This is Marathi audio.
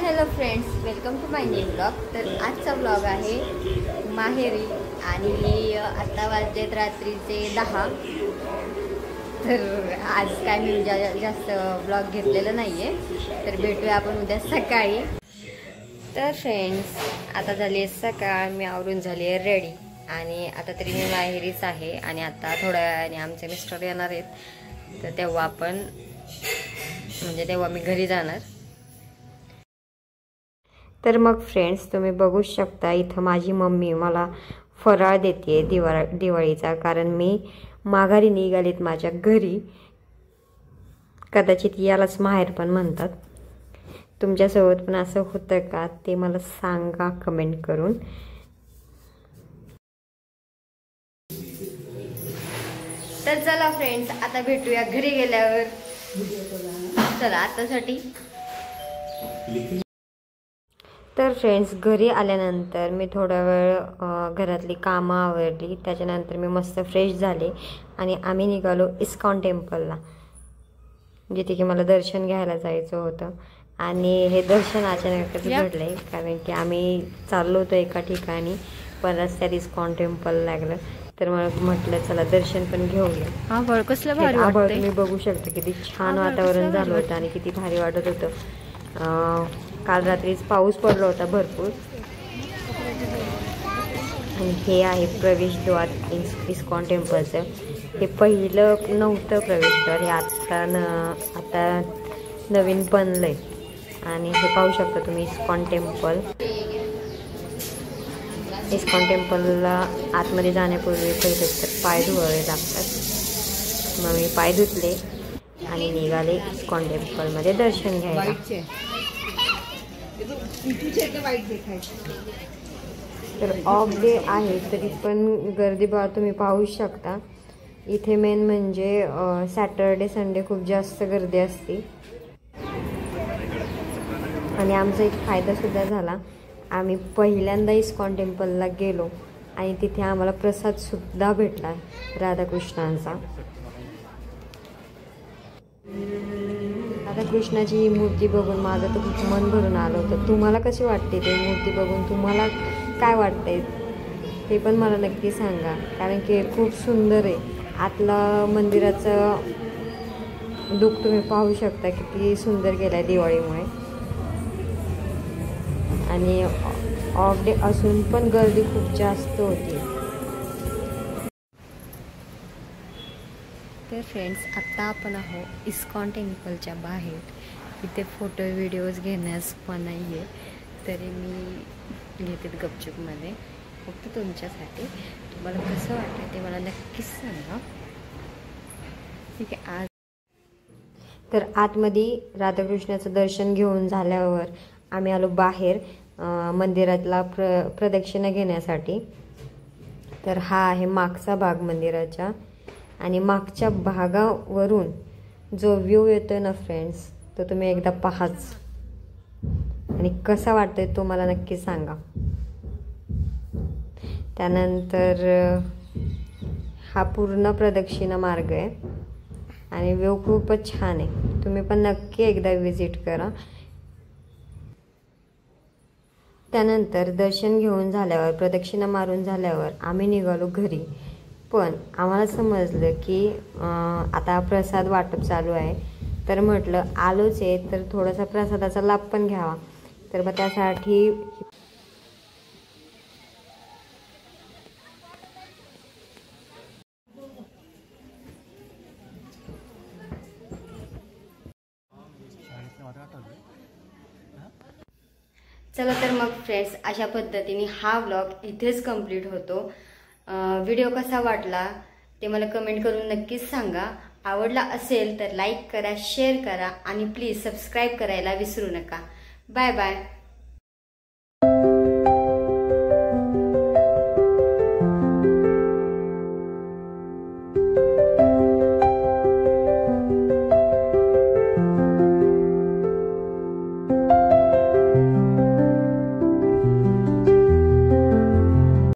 Hello friends, welcome to my new blog. तर आजचा ब्लॉग आहे माहेरी आणि आता वाजलेत रात्रीचे 10। तर आज काय मी जास्त ब्लॉग घेतलेलं नाही आहे, तर भेटूया आपण उद्या सकाळी। तर फ्रेंड्स, आता झाली आहे सकाळ, मी आवरून झाली आहे रेडी आणि आता तरी मी माहेरीच आहे आणि आता थोड्या वेळाने आमचे मिस्टर येणार आहेत, तर तेव्हा आपण तेव्हा मी घरी जाणार। तर मग फ्रेंड्स, तुम्ही बघू शकता इथं माझी मम्मी मला फराळ देते दिवाळीचा, कारण मी माघारी निघालीत माझ्या घरी। कदाचित यालाच माहेर पण म्हणतात। तुमच्यासोबत पण असं होतं का ते मला सांगा कमेंट करून। तर चला फ्रेंड्स, आता भेटूया घरी गेल्यावर। चला आतासाठी। तर फ्रेंड्स, घरी आल्यानंतर मी थोडा वेळ घरातली कामं आवरली, त्याच्यानंतर मी मस्त फ्रेश झाले आणि आम्ही निघालो इस्कॉन टेम्पलला, जिथे की मला दर्शन घ्यायला जायचं होतं। आणि हे दर्शन अचानकच घडले, कारण की आम्ही चाललो होतो एका ठिकाणी, पण रस्त्यात इस्कॉन टेम्पल लागलं, तर मला म्हटलं चला दर्शन पण घेऊया। आभाळ कसलं भारी वाटतंय, तुम्ही बघू शकता किती छान वातावरण झालं होतं आणि किती भारी वाटत होतं। काल रात्रीच पाऊस पडला होता भरपूर। आणि हे आहे प्रवेशद्वार इस्कॉन टेम्पलचं। हे पहिलं नव्हतं प्रवेशद्वार, हे आता नवीन बनलंय। आणि हे पाहू शकता तुम्ही इस्कॉन टेम्पलला आतमध्ये जाण्यापूर्वी पहिले तर पाय धुवावे लागतात। मग मी पाय धुतले आणि निघाले इस्कॉन टेम्पलमध्ये दर्शन घ्यायला। तर ऑफ डे आहे तरी पण गर्दी बघा तुम्ही पाहू शकता। इथे मेन म्हणजे सॅटरडे संडे खूप जास्त गर्दी असते। आणि आमचा एक फायदा सुद्धा झाला, आम्ही पहिल्यांदा इस्कॉन टेम्पलला गेलो आणि तिथे आम्हाला प्रसाद सुद्धा भेटला राधाकृष्णांचा। राधाकृष्णाची मूर्ती बघून माझं तर खूप मन भरून आलं होतं। तुम्हाला कशी वाटते ते मूर्ती बघून? तुम्हाला काय वाटतंय ते पण मला नक्की सांगा, कारण की खूप सुंदर आहे। आतला मंदिराचं लुक तुम्ही पाहू शकता, किती सुंदर गेला आहे दिवाळीमुळे। आणि ऑफ डे असून पण गर्दी खूप जास्त होती। तर फ्रेंड्स, आत्ता आपण आहोत इस्कॉन टेम्पलच्या बाहेर। इथे फोटो व्हिडिओज घेण्यास मनाई आहे, तरी मी घेते गपचूपमध्ये फक्त तुमच्यासाठी। तुम्हाला कसं वाटतं ते मला नक्कीच सांगा, ठीक आहे। तर आतमध्ये राधाकृष्णाचं दर्शन घेऊन झाल्यावर आम्ही आलो बाहेर मंदिरातला प्रदक्षिणा घेण्यासाठी। तर हा आहे मागचा भाग मंदिराच्या, आणि मागच्या भागावरून जो व्ह्यू येतोय ना फ्रेंड्स, तो तुम्ही एकदा पाहाच आणि कसा वाटतोय तो मला नक्की सांगा। त्यानंतर हा पूर्ण प्रदक्षिणा मार्ग आहे आणि व्ह्यू खूपच छान आहे, तुम्ही पण नक्की एकदा विजिट करा। त्यानंतर दर्शन घेऊन झाल्यावर, प्रदक्षिणा मारून झाल्यावर आम्ही निघालो घरी। पण आम्हाला समजलं की आता प्रसाद वाटप चालू आहे, तर म्हटलं आलोच आहे तर थोडासा प्रसादाचा लाभ पण घ्यावा। तर मग त्यासाठी चला तर मग फ्रेंड्स, अशा पद्धतीने हा व्लॉग इथेच कंप्लीट होतो। व्हिडिओ कसा वाटला ते मला कमेंट करून नक्कीच सांगा। आवडला असेल तर लाईक करा, शेअर करा आणि प्लीज सबस्क्राईब करायला विसरू नका। Bye bye.